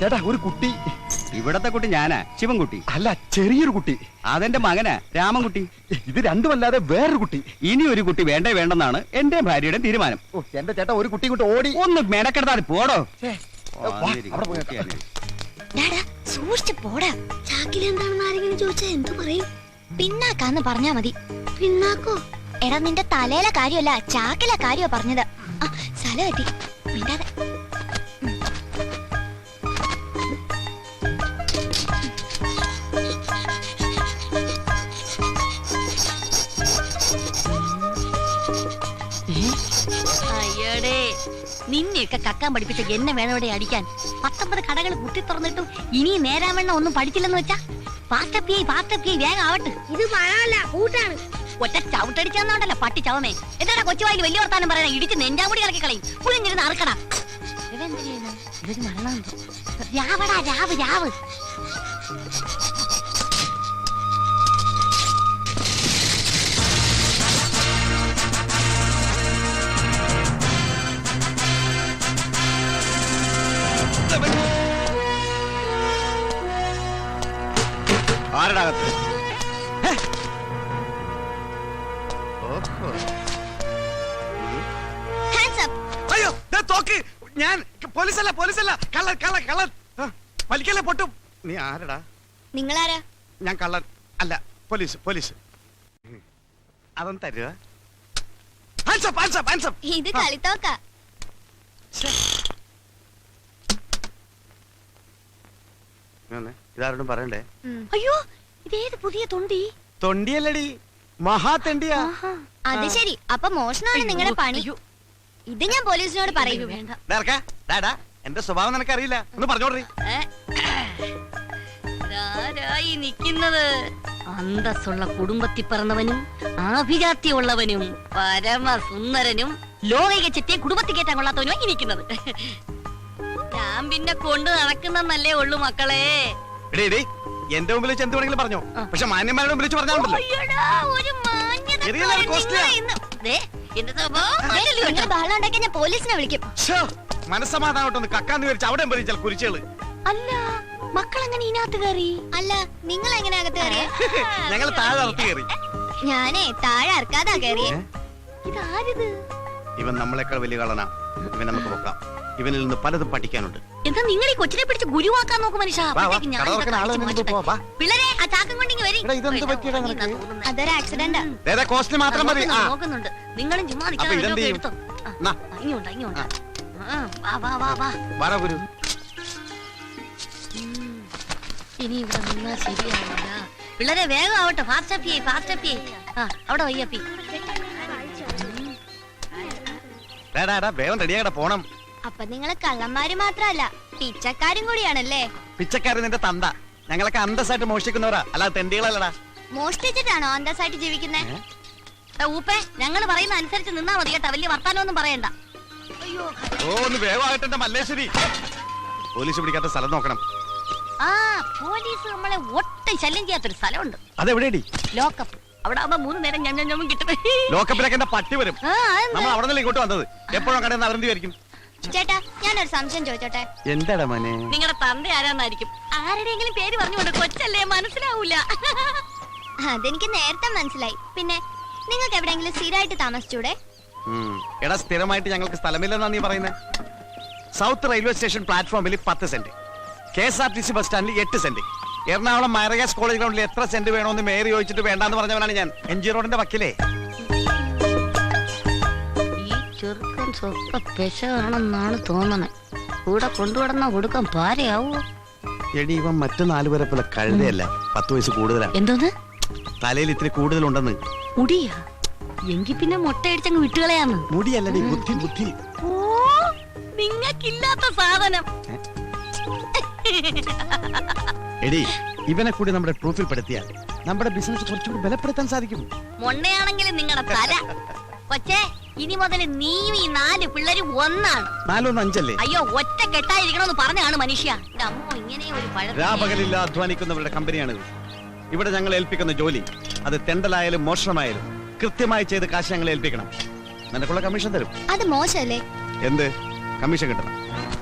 ചേട്ടാ ഒരു കുട്ടി. ഇവിടത്തെ കുട്ടി ഞാനാ, ശിവൻകുട്ടി. അല്ല, ചെറിയൊരു കുട്ടി. അതെന്റെ മകനാ, രാമൻകുട്ടി. ഇത് രണ്ടുമല്ലാതെ വേറൊരു കുട്ടി. ഇനി ഒരു കുട്ടി വേണ്ടെന്നാണ് എന്റെ ഭാര്യയുടെ തീരുമാനം. എന്റെ ചേട്ടാ ഒരു കുട്ടി കൊണ്ട് ഓടി. ഒന്ന് മെനക്കെടുത്താൽ പോടോ. സൂക്ഷിച്ചു പോടാ. ചാക്കിൽ എന്താണെന്ന് ആരെങ്കിലും ചോദിച്ചാ എന്ത് പറയും? പിന്നാക്കാന്ന് പറഞ്ഞാ മതി. പിന്നാക്കോ? എടാ, നിന്റെ തലയിലെ കാര്യമല്ല, ചാക്കിലെ കാര്യമാ പറഞ്ഞത്. സ്ഥലം എത്തി. മിണ്ടാതെ. അയ്യടേ, നിന്നെയൊക്കെ കക്കാൻ പഠിപ്പിച്ച എന്നെ വേണം ഇവിടെ അടിക്കാൻ. 19 കടകൾ കുത്തി തുറന്നിട്ടും ഇനി നേരാൻ വേണ്ട ഒന്നും പഠിച്ചില്ലെന്ന് വെച്ചാ പാസ്റ്റപ്പിയായി വേഗം ആവട്ടെ. ഇത് പഴമല്ല, കൂട്ടാണ്. ഒറ്റ ചവിട്ടടിച്ചാന്നോണ്ടല്ല പട്ടി ചവമേ. എന്താടാ കൊച്ചുവായിൽ വലിയ വർത്താനം പറയാ? ഇടിച്ച് നെഞ്ചാമുടി ഇറക്കി കളയും. കുഴിഞ്ഞിരുന്ന് അറക്കടാ. ഇതൊരു മരണം. രാവടാ, രാവ്. ആരടാകത്ത്? അയ്യോ, തോക്ക്. ഞാൻ പോലീസല്ല, കള്ളൻ. വലിക്കല്ലേ പൊട്ടും. നീ ആരടാ? നിങ്ങളാരാ? ഞാൻ കള്ളൻ അല്ല, പോലീസ്. അതൊന്നും തരുക. ഇത് കളിത്തോക്ക. ഇതാരോടും പറയണ്ടേ? അയ്യോ, ഇതേത് പുതിയ തൊണ്ടിയല്ലടി, മഹാതെണ്ടിയാ. അത് ശരി. അപ്പൊ മോഷണമാണ് നിങ്ങളുടെ പണി. ഇത് ഞാൻ പോലീസിനോട് പറയൂ. എന്റെ സ്വഭാവം നിനക്കറിയില്ല, ഒന്ന് പറഞ്ഞോടറി. നിക്കുന്നത് അന്തസ്സുള്ള കുടുംബത്തിൽ പിറന്നവനും ആഭിജാത്യമുള്ളവനും പരമസുന്ദരനും ലോകിക ചെറ്റിയെ കുടുംബത്തിൽ കയറ്റാൻ കൊള്ളാത്തവനും ഇരിക്കുന്നത്. ഞാൻ പിന്നെ കൊണ്ട് നടക്കുന്നല്ലേ ഉള്ളു മക്കളെ. എന്റെ മുമ്പിൽ എന്ത് വേണമെങ്കിലും പറഞ്ഞോ, പക്ഷെ മാന്യന്മാരുടെ മുമ്പിൽ പറഞ്ഞാൽ ഞാൻ പോലീസിനെ വിളിക്കും. മനസ്സമാധാനോട്ടൊന്ന് കക്കാന്ന് വിചാരിച്ച അവിടെ പറിച്ചാൽ കുരിച്ചുകള്. അല്ല, മക്കളെങ്ങനെ ഇതിനകത്ത് കയറി? അല്ല, നിങ്ങൾ എങ്ങനെ അകത്ത് കയറിയ? ഞങ്ങൾ താഴെ ഇറക്കി കയറി. ഞാനേ താഴെ ഇറക്കാതാ കയറിയേ. ഇതാരിത്? ഇവൻ നമ്മളെക്കാൾ വലിയ കള്ളനാ. ഇവൻ നമുക്ക് നോക്കാം. ഇവനിൽ നിന്ന് പലതും പഠിക്കാനുണ്ട്. എന്താ നിങ്ങൾ ഈ കൊച്ചിനെ പിടിച്ച് ഗുരുവാക്കാൻ നോക്കും മനുഷ്യ? പിള്ളേരെ ആ ചാക്കം കൊണ്ടിങ്ങി വരി. അതൊരു ആക്സിഡന്റാ. മാത്രം മതി. നോക്കുന്നുണ്ട്. നിങ്ങളും ചുമ്മാ എടുത്തോ. ഇങ്ങോട്ടാ. ഇനി ഇവിടെ നിന്നാ ശരിയാവില്ല. പിള്ളേരെ വേഗം ആവട്ടെ. ഫാസ്റ്റ് അവിടെ വയ്യപ്പി. വേഗം റെഡിയാകട്ടെ, പോണം. അപ്പൊ നിങ്ങള് കള്ളന്മാര് മാത്രല്ല, പിച്ചക്കാരും കൂടിയാണല്ലേ? പിച്ചക്കാരൻ നിന്റെ തന്ത. ഞങ്ങളൊക്കെ അന്തസ്സായിട്ട് മോഷ്ടിക്കുന്നവരാ, അല്ലാതെ തെണ്ടികളല്ലടാ. മോഷ്ടിച്ചിട്ടാണോ അന്തസ്സായിട്ട് ജീവിക്കുന്നേ? ഊപ്പേ, ഞങ്ങൾ പറയുന്ന അനുസരിച്ച് നിന്നാ മതി കേട്ടാ. വലിയ വർത്താനൊന്നും പറയണ്ട. ഒന്ന് വേഗമാകട്ടെ മല്ലേശ്വരി. പോലീസ് പിടിക്കാത്ത സ്ഥലം നോക്കണം. പോലീസ് നമ്മളെ ഒട്ടും ശല്യം ചെയ്യാത്തൊരു സ്ഥലമുണ്ട്. അതെവിടെയാടി? ലോക്കപ്പ്. അവിടെ ആവുമ്പോ 3 നേരം ഞമ്മ കിട്ടും. ലോക്കപ്പിലൊക്കെ എന്റെ പട്ടി വരും. നമ്മൾ അവിടെ നിന്ന് ഇങ്ങോട്ട് വന്നത് എപ്പോഴും കടന്ന് അവരെന്ത് വിചാരിക്കും? ചേട്ടാ, ഞാനൊരു സംശയം ചോദിച്ചോട്ടെ? എന്താടാ മോനെ? നിങ്ങളുടെ തന്ത ആരാന്നായിരിക്കും. ആരുടെയെങ്കിലും പേര് പറഞ്ഞുകൊണ്ട് കൊച്ചല്ലേ, മനസ്സിലാവൂല. അതെനിക്ക് നേരത്തെ മനസ്സിലായി. പിന്നെ നിങ്ങൾക്ക് എവിടെയെങ്കിലും സ്ഥിരമായിട്ട് താമസിച്ചൂടെ? എടാ, സ്ഥിരമായിട്ട് ഞങ്ങൾക്ക് സ്ഥലമില്ലെന്നാ നീ പറയുന്നത്. സൗത്ത് റെയിൽവേ സ്റ്റേഷൻ പ്ലാറ്റ്ഫോമിൽ 10 സെന്റ്, KSRTC ബസ് സ്റ്റാൻഡിൽ 8 സെന്റ്, എറണാകുളം മൈറഗാസ് കോളേജ് ഗ്രൗണ്ടിൽ എത്ര സെന്റ് വേണമെന്ന് മേയർ ചോദിച്ചിട്ട് വേണ്ടാന്ന് പറഞ്ഞവനാണ് ഞാൻ. MG റോഡിന്റെ വക്കിലേ. ഈ ചെറുക്കൻ സ്വപ്പ പെശാണെന്നാണ് തോന്നണേ. കൂടെ കൊണ്ടുവിടുന്ന കൊടുക്കാൻ പാരയാവോ? എടി, ഇവൻ മറ്റു 4 പേരെ പോലെ കഴുതയല്ല, 10 വയസ്സ് കൂടുതലാണ്. എന്തോന്ന്? തലയിൽ ഇത്തിരി കൂടുതലുണ്ടെന്ന്. മുടിയാ? എങ്കി പിന്നെ മുട്ടയടിച്ചങ്ങ് വിട്ടുകളയാന്ന്. മുടിയല്ലടി, ബുദ്ധി. ഓ, നിങ്ങൾക്കില്ലാത്ത സാധനം. എടി, ഇവനെ കൂടി നമ്മുടെ പ്രൂഫിൽ പെടുത്തിയാൽ നമ്മുടെ ബിസിനസ് കുറച്ചുകൂടി ബലപ്പെടുത്താൻ സാധിക്കും. മൊണ്ണയാണെങ്കിലും നിങ്ങളുടെ തല. കൊച്ചേ, ഇനി മുതൽ നീ ഈ 4 പിള്ളേരും ഒന്നാണ്. 4 1 5 അല്ലേ? അയ്യോ, ഒറ്റ കെട്ടായിരിക്കണമെന്ന് പറഞ്ഞാണ് മനുഷ്യ. അമ്മോ, ഇങ്ങനെ ഒരു രാപകലില്ല അധ്വാനിക്കുന്നവരുടെ കമ്പനിയാണിത്. ഇവിടെ ഞങ്ങൾ ഏൽപ്പിക്കുന്ന ജോലി, അത് തെണ്ടലായാലും മോഷണമായാലും കൃത്യമായി ചെയ്ത് കാശ് ഞങ്ങൾ ഏൽപ്പിക്കണം. നിനക്കുള്ള കമ്മീഷൻ തരും. അത് മോശമല്ലേ? എന്ത്? കമ്മീഷൻ കിട്ടണം.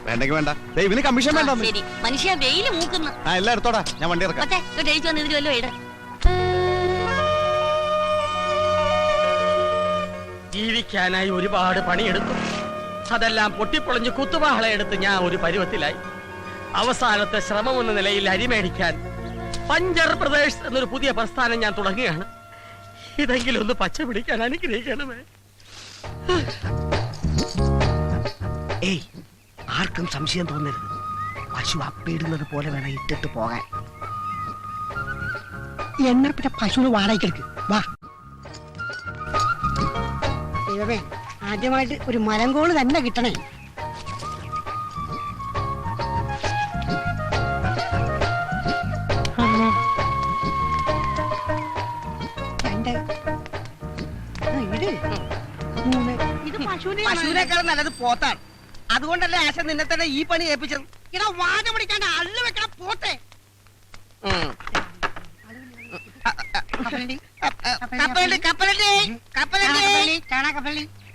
വേണ്ടെങ്കിൽ വേണ്ട. ദേ, ഇവന് കമ്മീഷൻ വേണ്ട. ശരി മനുഷ്യ വെയില് മൂക്കുന്നു. ആ എല്ലാം എടുത്തോടാ, ഞാൻ വണ്ടി ഇറക്കാം. പക്ഷേ ഇങ്ങോട്ട് എഴുതി വന്ന് ഇതിൽ വല്ലോ ഇട. ജീവിക്കാനായി ഒരുപാട് പണിയെടുത്തു. അതെല്ലാം പൊട്ടിപ്പൊളിഞ്ഞ് കുത്തുവാളയെടുത്ത് ഞാൻ ഒരു പരുവത്തിലായി. അവസാനത്തെ ശ്രമം എന്ന നിലയിൽ അരിമേടിക്കാൻ പഞ്ചർ പ്രദേശ് എന്നൊരു പുതിയ പ്രസ്ഥാനം ഞാൻ തുടങ്ങുകയാണ്. ഇതെങ്കിലും ഒന്ന് പച്ച പിടിക്കാൻ അനുഗ്രഹിക്കണമേ. ഏയ്, ആർക്കും സംശയം തോന്നരുത്. പശു അപ്പിടുന്നത് പോലെ വേണം ഇട്ടിട്ട് പോകാൻ. എന്നാ പിന്നെ പശുവിന് വാടകയ്ക്കെടുക്ക്. വാ. ദൈവമേ, ആദ്യമായിട്ട് ഒരു മലങ്കോള് തന്നെ കിട്ടണേ. രണ്ട്, മൂന്ന്. പശുവിനേക്കാളും നല്ലത് പോത്താണ്. അതുകൊണ്ടല്ലേ ആശ നിന്നെ തന്നെ ഈ പണി ഏൽപ്പിച്ചത്. ഇടാ, വാഴ പിടിക്കാണ്ട് അള്ളു വെക്കണം പോട്ടെ.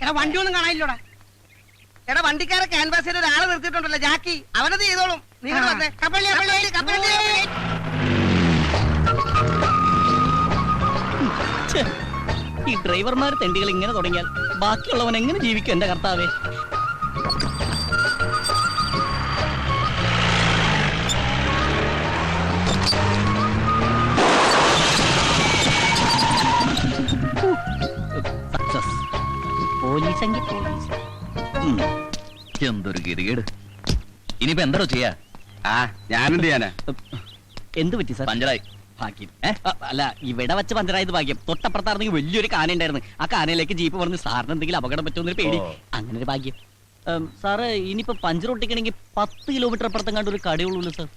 എടാ, വണ്ടി ഒന്നും കാണാനില്ലോടാ. എടാ, വണ്ടിക്കാരെ ക്യാൻവാസിൽ ഒരാളെ നിർത്തിയിട്ടുണ്ടല്ലോ, ജാക്കി. അവനത് ചെയ്തോളും. നീ ഇങ്ങട് വന്നേ. കപ്പലണ്ടി. ഈ ഡ്രൈവർമാർ തെണ്ടികൾ ഇങ്ങനെ തുടങ്ങിയാൽ ബാക്കിയുള്ളവൻ എങ്ങനെ ജീവിക്കും എന്റെ കർത്താവേ? സക്സസ്. പോലീസെങ്കിൽ പോലീസ്. എന്തൊരു ഗതികേട്. ഇനിയിപ്പോ എന്താണോ ചെയ്യാ? ആ, ഞാനെന്ത് ചെയ്യാനാ? എന്ത് പറ്റി സാർ? പഞ്ചറായി. ഭാഗ്യം. അല്ല, ഇവിടെ വെച്ച് പഞ്ചറായത് ഭാഗ്യം. തൊട്ടപ്പുറത്തായിരുന്നെങ്കിൽ വലിയൊരു കാന ഉണ്ടായിരുന്നു. ആ കാനയിലേക്ക് ജീപ്പ് പറഞ്ഞ് സാറിന് എന്തെങ്കിലും അപകടം പറ്റുമെന്നൊരു പേടി. അങ്ങനെ ഒരു ഭാഗ്യം. സാറ് ഇനിയിപ്പോ പഞ്ചർ ഒട്ടിക്കണമെങ്കിൽ 10 കിലോമീറ്റർ അപ്പുറത്തെങ്ങാണ്ട് ഒരു കടയുള്ളൂ സാർ.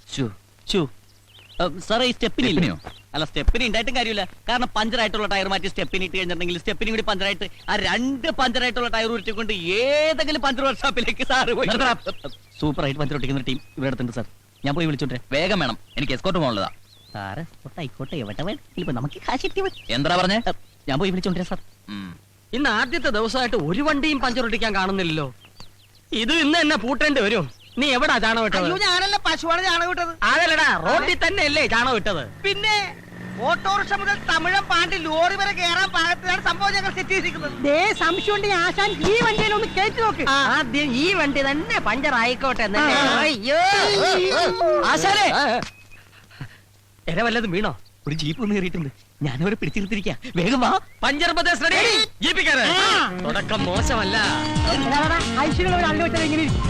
സാറേ, ഈ സ്റ്റെപ്പിനില്ലയോ? അല്ല, സ്റ്റെപ്പിന് ഉണ്ടായിട്ടും കാര്യമില്ല. കാരണം പഞ്ചറായിട്ടുള്ള ടയർ മാറ്റി സ്റ്റെപ്പിന് ഇട്ട് കഴിഞ്ഞിട്ടുണ്ടെങ്കിൽ സ്റ്റെപ്പിനും കൂടി പഞ്ചറായിട്ട് ആ 2 പഞ്ചറായിട്ടുള്ള ടയർ ഉരുട്ടിക്കൊണ്ട് ഏതെങ്കിലും പഞ്ചർ വർക്ക്ഷോപ്പിലേക്ക് സാറ് പോയി. സൂപ്പറായിട്ട് പഞ്ചർ ഒട്ടിക്കുന്ന ടീം ഇവിടെ അടുത്തുണ്ട് സാർ. ഞാൻ പോയി വിളിച്ചോട്ടെ. വേഗം വേണം, എനിക്ക് എസ്കോർട്ട് പോകാനുള്ളതാ. സാറ് ആയിക്കോട്ടെ, എവിടെ വേണം, നമുക്ക് കാശ് കിട്ടിയ മതി. എന്താ പറഞ്ഞേ? ഞാൻ പോയി വിളിച്ചോണ്ടേ സാർ. ഇന്ന് ആദ്യത്തെ ദിവസമായിട്ട് ഒരു വണ്ടിയും പഞ്ചർ ഒട്ടിക്കാൻ കാണുന്നില്ലല്ലോ. ഇത് ഇന്ന് എന്നെ പൂട്ടേണ്ടി വരും. നീ എവിടാ ചാണകം വിട്ടത്? ഞാനല്ല പശുവാണ് ചാണകം വിട്ടത്. അതല്ലടാ, റോഡിൽ തന്നെ അല്ലേ ചാണകം വിട്ടത്? പിന്നെ ഓട്ടോറിക്ഷ മുതൽ തമിഴം പാണ്ടി ലോറി വരെ കേറാൻ പാകത്തിലാണ് സംഭവം ഞങ്ങൾ സെറ്റ് ചെയ്തിരിക്കുന്നത്. സംശയം ഉണ്ടെങ്കിൽ ആശാൻ ഈ വണ്ടിയിൽ ഒന്ന് കയറ്റി നോക്ക്. ആദ്യം ഈ വണ്ടി തന്നെ പഞ്ചർ ആയിക്കോട്ടെ. അയ്യോ ആശാനെ, എന്നെ വല്ലതും വീണോ? ഒരു ജീപ്പ് ഒന്ന് കയറിയിട്ടുണ്ട്. ഞാനവരെ പിടിച്ചിരുത്തിരിക്കാ. വേഗം വാ. Puncture Pradesh ready. ജീപ്പിക്കാരെ തുടക്കം മോശമല്ല. ഐശ്വര്യ ഒരു അള്ളു വെച്ചാൽ എങ്ങനെ ഇരിക്കും?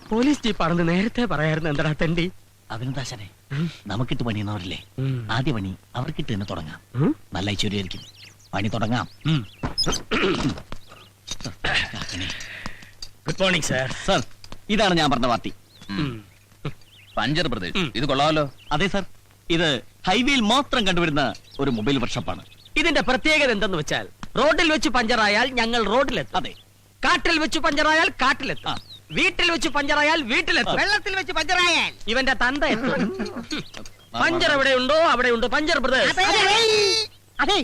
പോലീസ് ജീപ്പാണെന്ന് നേരത്തെ പറയായിരുന്നു. എന്താ തെണ്ടി? അവനെന്താശനെ, നമുക്കിട്ട് പണിയുന്നവരില്ലേ, ആദ്യ പണി അവർക്കിട്ട് തന്നെ തുടങ്ങാം. നല്ല ഐശ്വര്യമായിരിക്കും. പണി തുടങ്ങാം. Good morning sir. സാർ, ഇതാണ് ഞാൻ പറഞ്ഞ പാർട്ടി. പഞ്ചർ പ്രദേശ്, ഇത് കൊള്ളാമല്ലോ. അതെ സാർ, ഇത് ഹൈവേയിൽ മാത്രം കണ്ടുവരുന്ന ഒരു മൊബൈൽ വർക്ക്ഷോപ്പാണ്. ഇതിന്റെ പ്രത്യേകത എന്തെന്ന് വെച്ചാൽ, റോഡിൽ വെച്ച് പഞ്ചറായാൽ ഞങ്ങൾ റോഡിലെത്തും. അതെ. കാട്ടിൽ വെച്ച് പഞ്ചറായാൽ കാട്ടിലെത്തും. വീട്ടിൽ വെച്ച് പഞ്ചറായാൽ വീട്ടിലെത്തും. വെള്ളത്തിൽ വെച്ച് പഞ്ചറായാൽ ഇവന്റെ തന്ത എത്തും. പഞ്ചർ എവിടെയുണ്ടോ അവിടെയുണ്ട് പഞ്ചർ പ്രദേശ്. അതെ,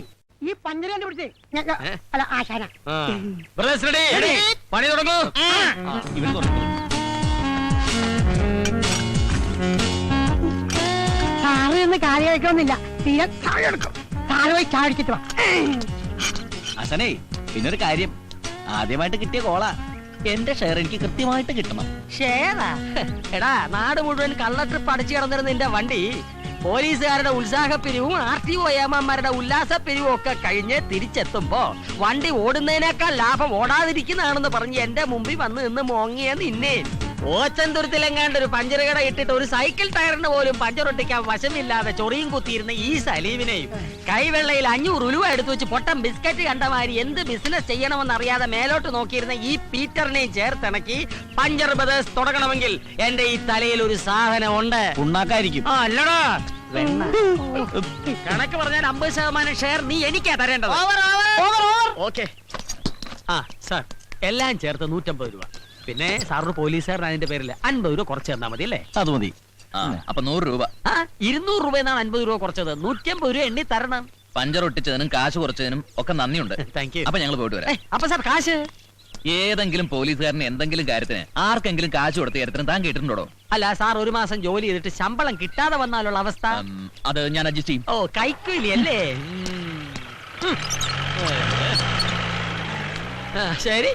ഈ പഞ്ചരന്റെ പിടിച്ചേ അല്ല ആശാന. പ്രദേശ് റെഡി. പണി തുടങ്ങൂ. ഇവര് തുടങ്ങും. സാറ് എന്ന് കാര്യം കഴിക്കണമെന്നില്ല. തീരെ സാറ് പോയി ചാടിച്ചിട്ട് വാ. അസനേ, പിന്നൊരു കാര്യം, ആദ്യമായിട്ട് കിട്ടിയ കോള എന്റെ ഷെയർ എനിക്ക് കൃത്യമായിട്ട് കിട്ടണം. ഷേറാ? എടാ, നാട് മുഴുവൻ കള്ള ട്രിപ്പ് അടിച്ചു കിടന്നിരുന്ന നിന്റെ വണ്ടി പോലീസുകാരുടെ ഉത്സാഹപ്പിരിവും RTO ഏമാന്മാരുടെ ഉല്ലാസപ്പിരിവും ഒക്കെ കഴിഞ്ഞ് തിരിച്ചെത്തുമ്പോ വണ്ടി ഓടുന്നതിനേക്കാൾ ലാഭം ഓടാതിരിക്കുന്നതാണെന്ന് പറഞ്ഞ് എന്റെ മുമ്പിൽ വന്ന് നിന്ന് മോങ്ങിയ നിന്നെ ഓച്ചന്തുരത്തിലെങ്ങാണ്ട് ഒരു പഞ്ചർ കട ഇട്ടിട്ട് ഒരു സൈക്കിൾ ടയറിന് പോലും പഞ്ചറൊട്ടിക്കാൻ വശമില്ലാതെ ചൊറിയും കുത്തിയിരുന്ന ഈ സലീമിനെയും കൈവെള്ളയിൽ 500 ഉലുവ എടുത്തു വെച്ച് പൊട്ടം ബിസ്ക്കറ്റ് കണ്ടമാരി എന്ത് ബിസിനസ് ചെയ്യണമെന്നറിയാതെ മേലോട്ട് നോക്കിയിരുന്ന ഈ പീറ്ററിനെയും ചേർത്തിണക്കി പഞ്ചർ ബ്രദേഴ്സ് തുടങ്ങണമെങ്കിൽ എന്റെ ഈ തലയിൽ ഒരു സാധനം ഉണ്ട്. ഉണ്ടാക്കായിരിക്കും. ആ അല്ലടാ, കണക്ക് പറഞ്ഞാൽ 50% ഷെയർ നീ എനിക്കാ തരേണ്ടത്. ഓക്കെ. ആ സാർ, എല്ലാം ചേർത്ത് 150 രൂപ. പിന്നെ സാറിന് പോലീസുകാരൻ അതിന്റെ പേരിൽ 50 രൂപ കുറച്ച് തന്നാ മതി അല്ലേ? അത് മതി. അപ്പൊ 100 രൂപ. 200 രൂപ എന്നാണ് 50 രൂപ കുറച്ചത്. 150 രൂപ എണ്ണി തരണം. പഞ്ചർ ഒട്ടിച്ചതിനും കാശ് കുറച്ചതിനും ഒക്കെ നന്ദിയുണ്ട്. Thank you. അപ്പൊ ഞങ്ങൾ പോയിട്ട് വരാം. അപ്പൊ സാർ കാശ്? ഏതെങ്കിലും പോലീസുകാരന് എന്തെങ്കിലും കാര്യത്തിന് ആർക്കെങ്കിലും കാശ് കൊടുത്ത കാര്യത്തിന് താൻ കേട്ടിട്ടുണ്ടോ? അല്ല സാർ, ഒരു മാസം ജോലി ചെയ്തിട്ട് ശമ്പളം കിട്ടാതെ വന്നാലുള്ള അവസ്ഥ? അത് ഞാൻ അഡ്ജസ്റ്റ് ചെയ്യും. ഓ, കൈക്കൂലി അല്ലേ? ശരി.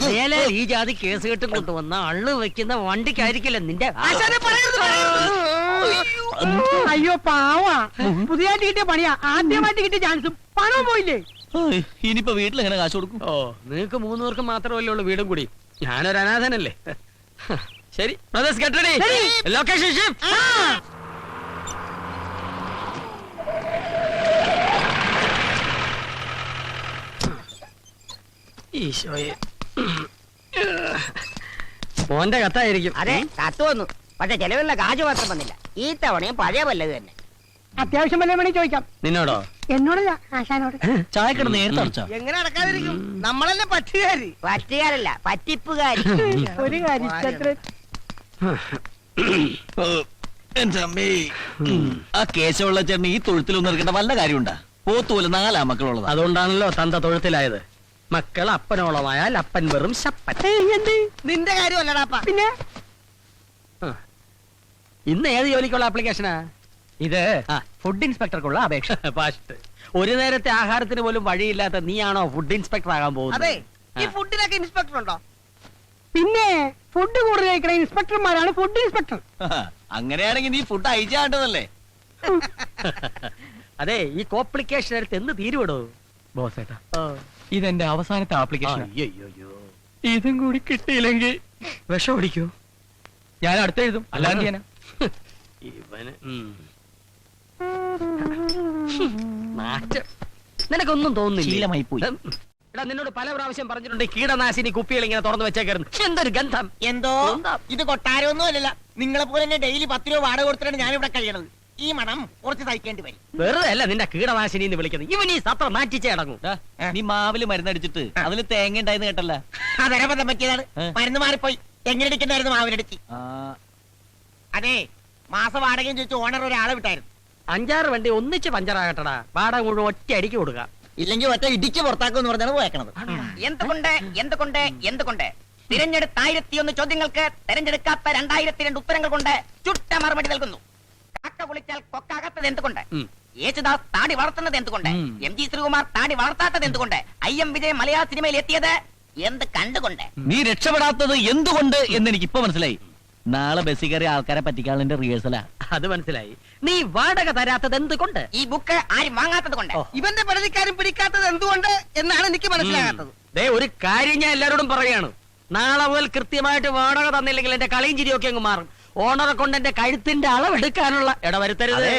മേലെ ഈ ജാതി കേസ് കെട്ടും കൊണ്ടുവന്ന അള്ളു വെക്കുന്ന വണ്ടിക്കായിരിക്കില്ല നിന്റെ. അയ്യോ പാവാ, പുതിയതായിട്ട് കിട്ടിയ പണിയാ, ആദ്യമായിട്ട് കിട്ടിയ ചാൻസും പണവും പോയില്ലേ? ഇനിയിപ്പോ വീട്ടിൽ എങ്ങനെ കാശ് കൊടുക്കും? ഓ, നിങ്ങൾക്ക് 3 പേർക്ക് മാത്രമല്ലേ ഉള്ളൂ വീടും കൂടി. ഞാനൊരു അനാഥനല്ലേ. ശരി brothers, get ready. Location shift. ഈശോയെ, മോന്റെ കത്തായിരിക്കും. അതെ, കത്ത് വന്നു. പക്ഷെ ചെലവിലുള്ള കാശ് മാത്രം വന്നില്ല. ഈ തവണയും പഴയ പല്ലത് തന്നെ. അത്യാവശ്യം വല്ല വേണേ ചോദിക്കാം. നിന്നോടോ? എന്നോടല്ല, ആശാനോട്. ചായക്കട നേരത്തെ അടച്ചാ? എങ്ങനെ അടക്കാതിരിക്കും? നമ്മളല്ലേ പറ്റുകാരി. പറ്റുകാരല്ല, പറ്റിപ്പുകാരി. ഒരു കാര്യം എന്റെ അമ്മേ, ആ കേശവുള്ള ചേട്ടന് ഈ തൊഴുത്തിലൊന്നും ഇറക്കേണ്ട വല്ല കാര്യമുണ്ടാ? പോത്തുപോലെ 4 മക്കളുള്ളത്. അതുകൊണ്ടാണല്ലോ തന്ത തൊഴുത്തിലായത്. മക്കൾ അപ്പനോളമായാൽ അപ്പൻ വെറും ശപ്പൻ. നിന്റെ കാര്യമല്ലടാപ്പ. പിന്നെ ഇന്ന് ഏത് ജോലിക്കുള്ള ആപ്ലിക്കേഷനാ ഇത്? ഫുഡ് ഇൻസ്പെക്ടർക്കുള്ള അപേക്ഷ. ഫാസ്റ്റ്. ഒരു നേരത്തെ ആഹാരത്തിന് പോലും വഴിയില്ലാത്ത നീയാണോ ഫുഡ് ഇൻസ്പെക്ടർ ആകാൻ പോകുന്നത്? അതെ, ഈ ഫുഡിനൊക്കെ ഇൻസ്പെക്ടർ ഉണ്ടോ? പിന്നെ ഫുഡ് കൂടുതൽ കഴിക്കണ ഇൻസ്പെക്ടർമാരാണ് ഫുഡ് ഇൻസ്പെക്ടർ. അങ്ങനെയാണെങ്കിൽ നീ ഫുഡ് അയച്ചാണ്ടതല്ലേ? അതെ, ഈ കോംപ്ലിക്കേഷൻ എടുത്ത് എന്ന് തീരുവിടോ ബോസേട്ടാ? ഇതെന്റെ അവസാനത്തെ ആപ്ലിക്കേഷൻ. അയ്യോ, ഇതും കൂടി കിട്ടിയില്ലെങ്കിൽ വിഷം ഓടിക്കൂ. ഞാൻ അടുത്ത് എഴുതും. അല്ലാതെ ചെയ്യാനാ? ഇവന് നാറ്റം. നിനക്കൊന്നും തോന്നുന്നില്ല? ശീലമായി പോയി. എടാ, നിന്നോട് പല പ്രാവശ്യം പറഞ്ഞിട്ടുണ്ട് കീടനാശിനി കുപ്പികൾ ഇങ്ങനെ തുറന്നു വെച്ചേക്കരുത്. എന്തൊരു ഗന്ധം! എന്തോ ഇത് കൊട്ടാരമൊന്നും അല്ലല്ല. നിങ്ങളെ പോലെ തന്നെ ഡെയിലി 10 രൂപ വാടക കൊടുത്തിട്ടാണ് ഞാൻ ഇവിടെ കഴിയണത്. ഈ മണം കുറച്ച് സഹിക്കേണ്ടി വരും. വെറുതെ അല്ല നിന്റെ കീടനാശിനി എന്ന് വിളിക്കുന്നത്. ഇവൻ ഈ സത്രം മാറ്റിച്ചേ അടങ്ങും. നീ മാവില് മരുന്നടിച്ചിട്ട് അതില് തേങ്ങ ഉണ്ടായിന്ന് കേട്ടല്ല? അതരബദ്ധം പറ്റിയതാണ്. മരുന്ന് മാറിപ്പോയി. എങ്ങനെ അടിക്കണ്ടായിരുന്നു മാവിനടിച്ച്. അതെ, മാസ വാടകയും ചോദിച്ചു ഓണർ ഒരാളെ വിട്ടായിരുന്നു. 5-6 വണ്ടി ഒന്നിച്ച് പഞ്ചറാകട്ടടാ. വാടക മുഴുവൻ ഒറ്റ അടിക്ക് കൊടുക്കുക. ഇല്ലെങ്കിൽ ഒറ്റ ഇടിച്ച് പുറത്താക്കുമെന്ന് പറഞ്ഞാണ് പോയേക്കണത്. എന്തുകൊണ്ട് തിരഞ്ഞെടുത്ത 1001 ചോദ്യങ്ങൾക്ക് തെരഞ്ഞെടുക്കാത്ത 2002 ഉത്തരങ്ങൾ കൊണ്ട് ചുട്ട മറുപടി നൽകുന്നു. കാക്ക കുളിച്ചാൽ കൊക്കാകത്തത് എന്തുകൊണ്ട്? യേശുദാസ് താടി വളർത്തുന്നത് എന്തുകൊണ്ട്? MG ശ്രീകുമാർ താടി വളർത്താത്തത് എന്തുകൊണ്ട്? IM വിജയ് മലയാള സിനിമയിൽ എത്തിയത് എന്ത് കണ്ടുകൊണ്ട്? നീ രക്ഷപ്പെടാത്തത് എന്തുകൊണ്ട് എന്ന് എനിക്ക് ഇപ്പൊ മനസ്സിലായി. നാളെ ബസ്സിൽ കയറി ആൾക്കാരെ പറ്റിക്കാളിന്റെ റിഹേഴ്സലാ. അത് മനസ്സിലായി. നീ വാടക തരാത്തത് എന്തുകൊണ്ട്? ഈ ബുക്ക് ആരും വാങ്ങാത്തത് കൊണ്ട്? ഇവന്റെ പരാതിക്കാരും പിടിക്കാത്തത് എന്തുകൊണ്ട് എന്നാണ് എനിക്ക് മനസ്സിലാകാത്തത്. ദേ, ഒരു കാര്യം ഞാൻ എല്ലാരോടും പറയാണ്. നാളെ മുതൽ കൃത്യമായിട്ട് വാടക തന്നില്ലെങ്കിൽ എന്റെ കളിയും ചിരിയൊക്കെ അങ്ങ് മാറും. ഓണറെ കൊണ്ട് എന്റെ കഴുത്തിന്റെ അളവെടുക്കാനുള്ള ഇടവരുത്തരുത്.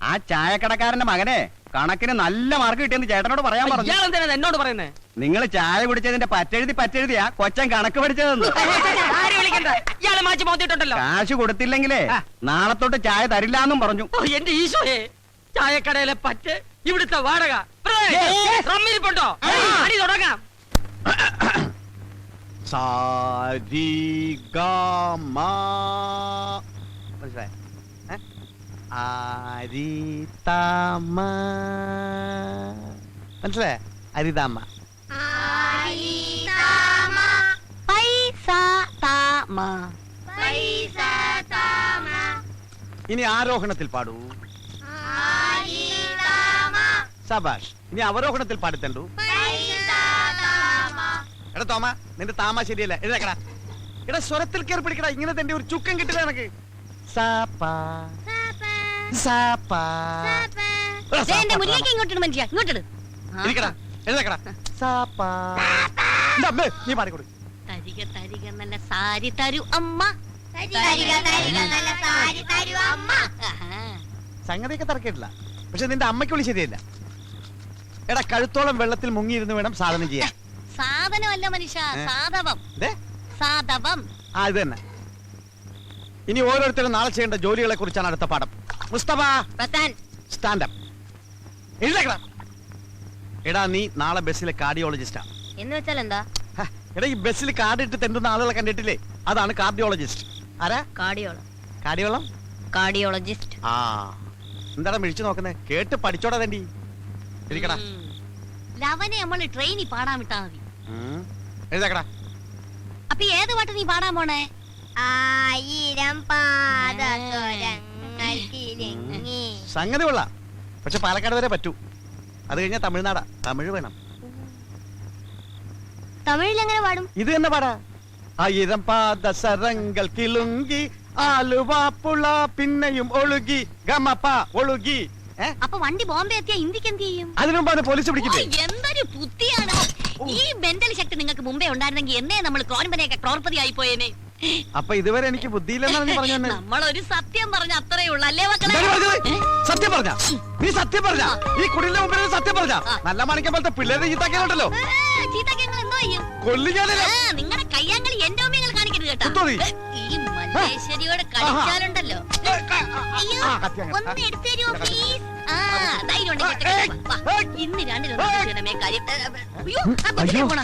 ആ ചായക്കടക്കാരന്റെ മകനെ കണക്കിന് നല്ല മാർക്ക് കിട്ടിയെന്ന് ചേട്ടനോട് പറയാൻ പറഞ്ഞു. ഇയാൾ എന്തിനാ എന്നോട് പറയുന്നേ? നിങ്ങൾ ചായ കുടിച്ചതിന്റെ പറ്റെഴുതിയാ കൊച്ചൻ കണക്ക് പഠിച്ചതെന്ന്. ആരും വിളിക്കണ്ട. ഇയാളെ മാറ്റി മോത്തിട്ടുണ്ടല്ലോ. കാശ് കൊടുത്തില്ലെങ്കിലേ നാളെ തൊട്ട് ചായ തരില്ലാന്നും പറഞ്ഞു. ഓ, എന്റെ ഈശോയെ, ചായക്കടയിലെ പറ്റ്, ഇവിടുത്തെ വാടക. റമ്മിരിപ്പുണ്ടോ? അടി തുടങ്ങാം. മനസ്സിലായ? അരിതാമ്മ. ഇനി ആരോഹണത്തിൽ പാടൂ. സബാഷ്. ഇനി അവരോഹണത്തിൽ പാടിത്തണ്ടു. എടാ തോമ, നിന്റെ താമ ശരിയല്ല. എഴുതക്കടാ. എടാ, സ്വരത്തിൽ കയറി പിടിക്കടാ. ഇങ്ങനെ തന്നെ ഒരു ചുക്കം കിട്ടില്ല എനക്ക്. മുന്നിലേക്ക് ഇങ്ങോട്ട് മനുഷ്യ, ഇങ്ങോട്ട് ഇരിക്കടാ. എഴുതക്കടാ. നീ പാടിക്കൊടു. തരിക തരിക നല്ല സാരി തരൂ അമ്മ. സംഗതിയൊക്കെ തറക്കിട്ടില്ല. പക്ഷെ നിന്റെ അമ്മയ്ക്ക് വിളി ശരിയല്ല. എടാ, കഴുത്തോളം വെള്ളത്തിൽ മുങ്ങിയിരുന്ന് വേണം സാധനം ചെയ്യാൻ. സാധനമല്ല മനുഷ്യ, സാധവം. സാധവം. ആ, ഇത് തന്നെ. ഇനി ഓരോരുത്തരും നാളെ ചെയ്യേണ്ട ജോലികളെ കുറിച്ചാണ് അടുത്ത പാഠം. മുസ്തഫ, സ്റ്റാൻഡപ്പ്. എഴുതേക്കടാ. എടാ, നീ നാളെ ബസ്സിലെ കാർഡിയോളജിസ്റ്റാ. എന്ന് വെച്ചാൽ എന്താ? എടാ, ഈ ബസ്സിൽ കാർഡ് ഇട്ട് തെണ്ടുന്ന ആളുകളെ കണ്ടിട്ടില്ലേ? അതാണ് കാർഡിയോളജിസ്റ്റ്. ആരാ? കാർഡിയോളം. കാർഡിയോളം? കാർഡിയോളജിസ്റ്റ്. ആ എന്താടാ മിഴിച്ചു നോക്കുന്നേ? കേട്ട് പഠിച്ചോടാ തണ്ടി. ഇരിക്കടാ. ലവനെ നമ്മള് ട്രെയിനിൽ പാടാൻ വിട്ടാ മതി. എഴുതാക്കടാ. അപ്പൊ ഏത് പാട്ട് നീ പാടാൻ പോണേ? 1000 പാദസരങ്ങൾ കിലുങ്ങി. സംഗതി കൊള്ളാം, പക്ഷെ പാലക്കാട് വരെ പറ്റൂ. അത് കഴിഞ്ഞാൽ തമിഴ്നാടാ, തമിഴ് വേണം. തമിഴിൽ എങ്ങനെ പാടും? ഇത് തന്നെ പാടാ. 1000 പാദസരങ്ങൾ കിലുങ്കി ആലുവാപ്പുള പിന്നെയും ഒഴുകി ഗമപ്പ ഒഴുകി. അപ്പൊ വണ്ടി ബോംബെ എത്തിയാ ഇന്ത്യക്ക് എന്ത് ചെയ്യും? അതിനു മുമ്പാണ് പോലീസ് പിടിക്കില്ലേ? ഓ, എന്തൊരു ബുദ്ധിയാണ്! ഈ മെന്റൽ ശക്തി നിങ്ങൾക്ക് മുമ്പേ ഉണ്ടായിരുന്നെങ്കിൽ എന്നേ നമ്മൾ ക്രോൺപതിയൊക്കെ ക്രോർപതി ആയി പോയേനെ. അപ്പൊ ഇതുവരെ എനിക്ക് ബുദ്ധിയില്ലെന്നാണ് നീ പറഞ്ഞു തന്നെ. നമ്മളൊരു സത്യം പറഞ്ഞ അത്രേ ഉള്ളൂ അല്ലേ മക്കളെ? എന്താണ് പറഞ്ഞത്? സത്യം പറഞ്ഞ നീ സത്യം പറഞ്ഞ ഈ കുടിലിന്റെ മുമ്പിൽ സത്യം പറഞ്ഞ നല്ല മാണിക്കം പോലത്തെ പിള്ളേരെ ചീത്താക്കിയാലുണ്ടല്ലോ. ചീത്തക്ക് ഞങ്ങൾ എന്തോ ചെയ്യും? കൊല്ലിക്കാനല്ല. നിങ്ങളുടെ കയ്യാങ്കളി എന്റെ ഓമ്യങ്ങൾ കാണിക്കരുത് കേട്ടോ. കുത്തോടി. ഈ മല്ലേശ്വരിയോട് കളിച്ചാലുണ്ടല്ലോ. അയ്യോ, ഒന്ന് എടുത്തു തരുമോ പ്ലീസ്? ധൈര്യം ഉണ്ടെങ്കിൽ ഇന്ന് രണ്ടിലൊന്നും കാര്യം. അയ്യോ, ആ കുട്ടിയെ പോണ.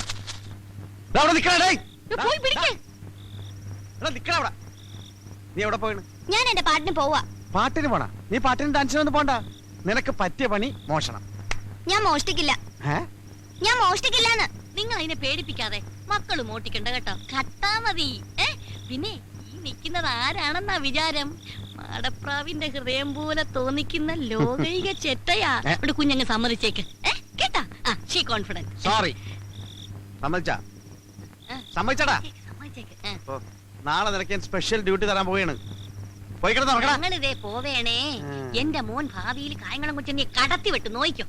അവിടെ നിക്കണേ. പോയി പിടിക്കേ. നിക്കണ അവിടെ. നീ എവിടെ പോയിണ്? ഞാൻ എന്റെ പാട്ടിന് പോവാ. പാട്ടിന് പോണ? നീ പാട്ടിന് ഡാൻസിനൊന്നും പോണ്ട. നിനക്ക് പറ്റിയ പണി മോഷണം. ഞാൻ മോഷ്ടിക്കില്ല. ഞാൻ മോഷ്ടിക്കില്ലാന്ന്. നിങ്ങൾ അതിനെ പേടിപ്പിക്കാതെ മക്കള് മോട്ടിക്കണ്ട കേട്ടോ. കട്ടാ മതി. പിന്നെ ഈ നിൽക്കുന്നത് ആരാണെന്നാ വിചാരം? മാടപ്രാവിന്റെ ഹൃദയം പോലെ തോന്നിക്കുന്ന ലോകൈക ചെറ്റയാ. ഇവിടെ കുഞ്ഞങ്ങ് സമ്മതിച്ചേക്ക്. കേട്ടാ? She confident. സോറി. സമ്മതിച്ചാ? സമ്മതിച്ചടാ. സമ്മതിച്ചേക്ക്. നാളെ നിനക്ക് ഞാൻ സ്പെഷ്യൽ ഡ്യൂട്ടി തരാൻ പോവുകയാണ്. പോയി കിടന്ന് നോക്കടാ. ഞങ്ങളിതേ പോവേണേ. എന്റെ മോൻ ഭാവിയിൽ കായംകുളം കൊച്ചെന്നെ കടത്തി വിട്ടു നോയിക്കോ.